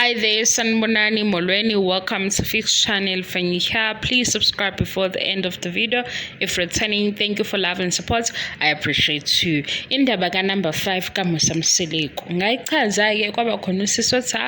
Hi there, Sanbonani Molweni. Welcome to Fix Channel. If you're here, please subscribe before the end of the video. If returning, thank you for love and support. I appreciate you. Indaba number 5 Musa Mseleku. Ngayichaza ke kwaba khona usisi othi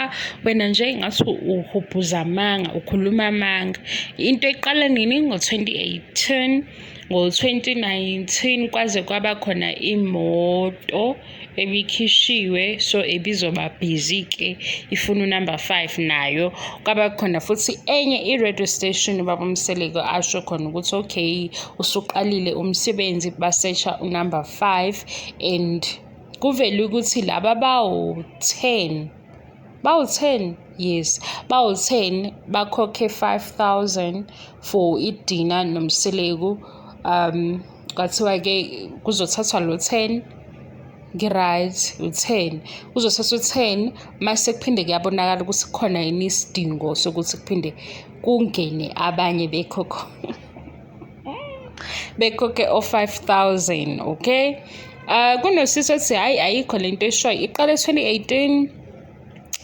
wena nje ngathi uhubhuza amanga, ukhuluma amanga. Into eqala nini ngo-2018. Ngo-2019 kwaze kwaba khona imoto ebikhishiwe so ebizoba busy ke ifuna number 5 nayo kwaba khona futhi enye i-radio station baba Mseleku asho khona ukuthi okay usuqalile umsebenzi basearcha number 5 and kuvela ukuthi laba bawu-10 yes bawu-10 bakhokhe 5,000 for idina noMseleku. Kwathiwa ke kuzothathwa lo 10 ngiright u10 kuzothatha u10 mase kuphinde kuyabonakala ukuthi khona yini isidingo sokuthi kuphinde kungene abanye bekhokhe o 5,000 okay. Kunosisi othi hayi ayikho lento eshoyo iqale 2018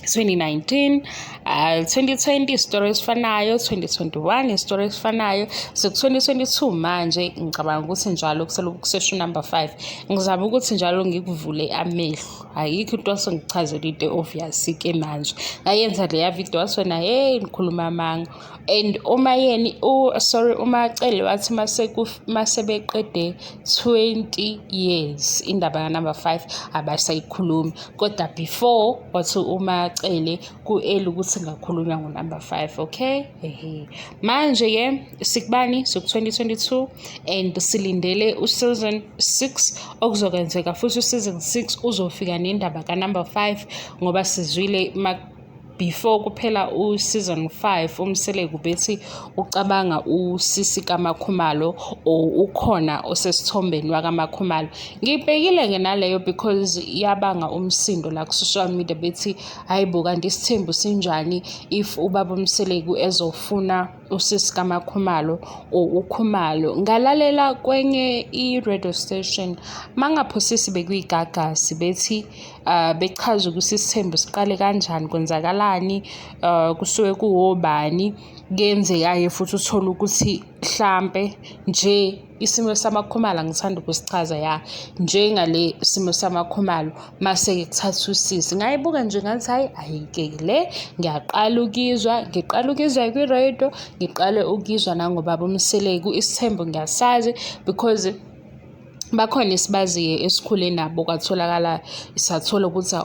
2019 2020 story esifanayo 2021 story esifanayo so 2022 manje ngicabanga ukuthi njalo kusesho number 5 ngizama ukuthi njalo ngikuvule amehlo ayikho into songichazela into obvious ke manje ngayenza le video wasona hey ngikhuluma amanga and uMayeni uMacele wathi masebeqede 20 years indaba number 5 abasayikhulumi kodwa before wathi uMacele kuela ukuthi ngakhulunywa ngo-number 5 okay manje ke sikubani so 2022 and silindele season 6 okuzokwenzeka futhi season 6 uzofika nendaba number 5 ngoba sizwile before kuphela season 5 uMseleku bethi ucabanga usisi kaMakhumalo ukhona osesithombeni wakaMakhumalo. Ngibhekile ngenaleyo because yabanga umsindo la ku social media bethi hayibo kanti isithembu sinjani if ubaba Mseleku ezofuna usisi kaMakhumalo uKhumalo. Ngalalela kwenye i-radio station mangaphosisi bekuyigagasi bethi bechaza ukuthi isithembu siqale kanjani kwenzakalani kusuke kuwobani kuyenzekayo futhi uthola ukuthi mhlambe nje isimo samakhumalo ngithanda ukusichaza ya njengale isimo samakhumalo mase ke kuthatha usisi ngayibuka nje ngathi hayi ayikekile ngiqala ukizwa kwi-radio ngiqale ukizwa nangobaba uMseleku isithembu ngiyasazi because bakhona isibaziye esikhule nabo kwatholakala isathola ukuthi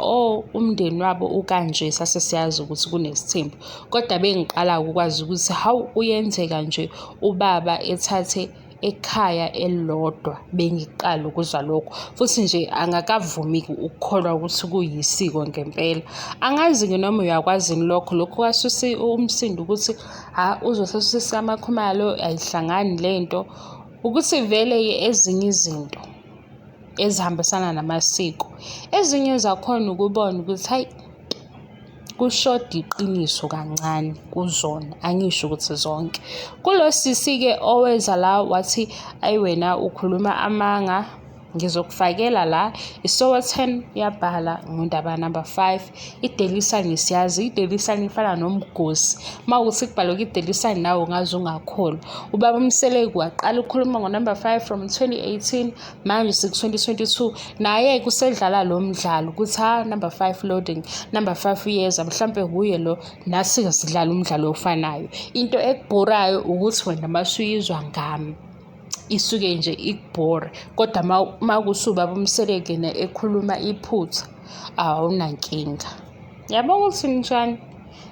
umndeni wabo ukanje sase siyazi ukuthi kunesithembu kodwa bengiqala ukwazi ukuthi how uyenzeka nje ubaba ethathe ekhaya elilodwa bengiqala ukuzwa lokho futhi nje angakavumi ukukholwa ukuthi kuyisiko ngempela angazi ke noma uyakwazi lokho kwasusi umsindo ukuthi uzothatha amakhumalo ayihlangani lento ukuthi vele ezinye izinto ezihambisana namasiko ezinye zakhona ukubona ukuthi hayi kushoda iqiniso kancane kuzona angisho ukuthi zonke kulo sisi ke oweza la wathi ayi wena ukhuluma amanga ngizokufakela la isowa 10 yabhala ngondaba number 5 iDelisani siyazi iDelisani ifana nomgosi mawuthi kubhalwa iDelisani nawo ngazi ungakholwa ubaba Mseleku waqala ukukhuluma ngo-number 5 from 2018 manje 2022 naye kusedlala lo mdlalo ukuthi number 5 loading number 5 uyeza mhlambe huye lo nasi sidlala umdlalo ofanayo into ekubhorayo ukuthi wena masuyizwa ngami isuke nje ikubhore kodwa makusuba uMseleku ekhuluma iphutha awunankinga yabona ukuthi njani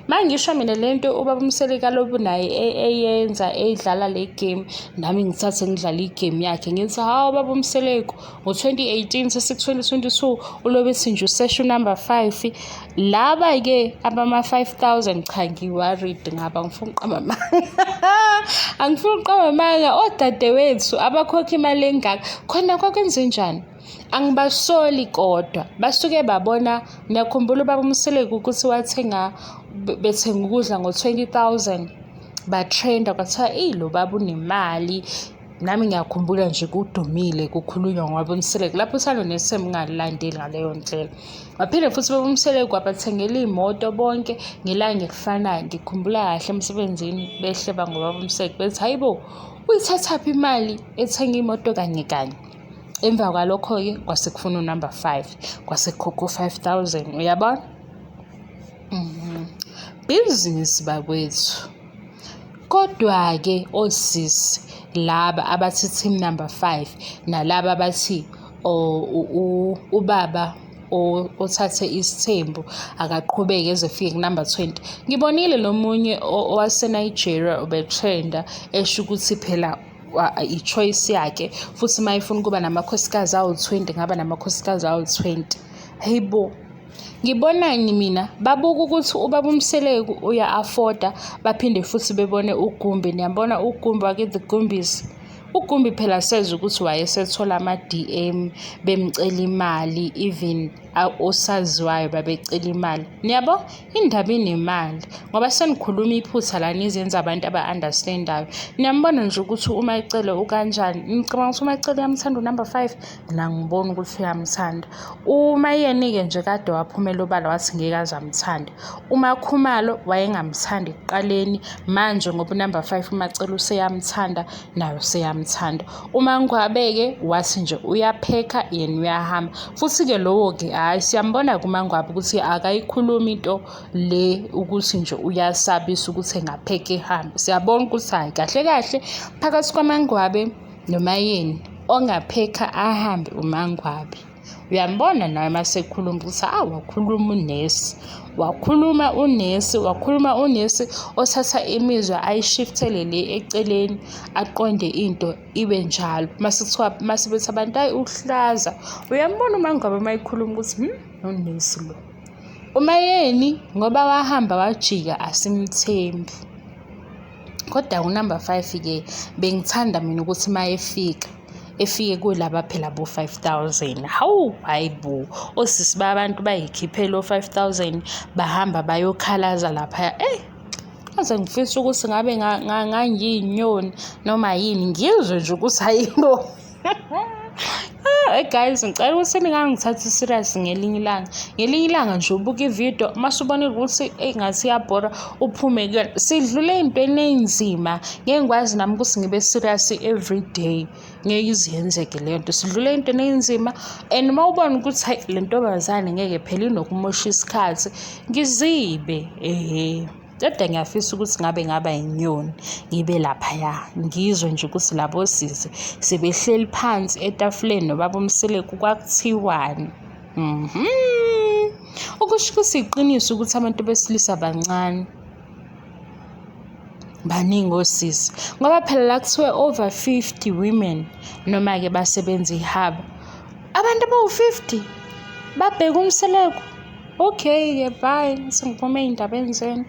mangisho mina lento ubaba Mseleku alobu naye eyenza edlala le game nami ngithathe ngidlala igame yakhe ngithi baba Mseleku ngo-2018 sesi-2022 ulobethi nje usesho number 5 laba ke abama 5,000 cha ngiworried ngaba ngifuna uqamba amanga odadewethu abakhokha imali engaka khona kwakwenze njani angibasoli kodwa basuke babona ngiyakhumbula ubaba Mseleku ukuthi wathenga ukudla ngo-20,000 batrenda kwathiwa lo baba unemali nami ngiyakhumbula nje kudumile kukhulunywa ngoBaba Mseleku lapho Uthando Nes'thembu ngalilandeli ngaleyo ndlela. Waphinde futhi uBaba Mseleku wabathengela iy'moto bonke ngelanga elifanayo. Ngikhumbula kahle emsebenzini behleba ngoBaba Mseleku bethi hayibo uyithathaphi imali ethenga imoto kanye kanye. Emva kwalokho-ke kwase kufuna unumber 5 kwase kukhokha 5,000 uyabona. Business bakwethu. Kodwa-ke osisi laba abathi team number 5 nalaba abathi ubaba othathe isithembu akaqhubeke ezefike kunumber 20. Ngibonile lo munye owaseNigeria ubetrenda esho ukuthi phela i-choice yakhe futhi mayifuna ukuba namakhosikazi awu-20 ngaba namakhosikazi awu-20. Hayibo, ngibonani mina babuka ukuthi uBaba Mseleku uya-afforda baphinde futhi bebone uGumbi. Niyambona uGumbi wakithi Gumbisi. uGumbi phela seza ukuthi wayesethola ama-DM bemcela imali, even osaziwayo babecela imali. Niyabo indaba inemali ngoba senikhuluma iphutha la nizenza abantu aba-understandayo. Niyambona nje ukuthi uMacele ukanjani. Ngicabanga ukuthi uMacele uyamthanda unumber 5 mina ngibona ukuthi uyamthanda. uMayeni-ke nje kade waphumela obala wathi ngeke aze amthande. uMakhumalo wayengamthandi ekuqaleni, manje ngoba unumber 5 uMacele useyamthanda nayo seyamthanda. uMangwabe-ke wathi nje uyaphekha yena uyahamba. Futhi-ke lowo-ke hayi siyambona kuMangwabe ukuthi akayikhulumi into le ukuthi nje uyasabisa ukuthi engapheka ehambe. Siyabona ukuthi hayi kahle kahle phakathi kwaMangwabe noMayeni ongapheka ahambe uMangwabe. Uyambona nawe masekhuluma ukuthi wakhuluma unesi othatha imizwa ayishiftele le eceleni aqonde into ibe njalo. Masibethi abantu hayi uhlaza. Uyambona uMangwabe mayikhuluma ukuthi unesi lo. uMayeni ngoba wahamba wajika asimthembi. Kodwa unumber 5-ke bengithanda mina ukuthi mayefika efike kulaba phela bo 5,000. Hawu hayibo osisi babantu bayikhiphela o 5,000 bahamba bayokhalaza lapha. Aze ngifisa ukuthi ngabe ngangiyinyoni noma yini ngizwe nje ukuthi hayibo. Guys, ngicela ukuthi ningangithathi serious ngelinye ilanga nje ubuka ivideo mase ubonile ukuthi ngathi iyabhora uphume kuyona. Sidlule ey'ntweni ey'nzima ngeke ngikwazi nami ukuthi ngibe serious every day. Ngeke iziyenzeke leyo nto. Sidlule ey'ntweni ey'nzima and uma ubona ukuthi hayi le ntombazane ngeke phela inokumosha isikhathi ngizibe kodwa ngiyafisa ukuthi ngabe ngaba inyoni ngibe laphaya ngizwe nje ukuthi labo sisi sebehleli phansi etafuleni noBaba Mseleku kwakuthiwani. Okusho ukuthi iqiniso ukuthi abantu besilisa bancane baningi osisi ngoba phela la kuthiwe over 50 women noma-ke basebenza ihaba abantu abawu-50 babheka uMseleku. Okay-ke bye sengiphume ey'ndabeni zenu.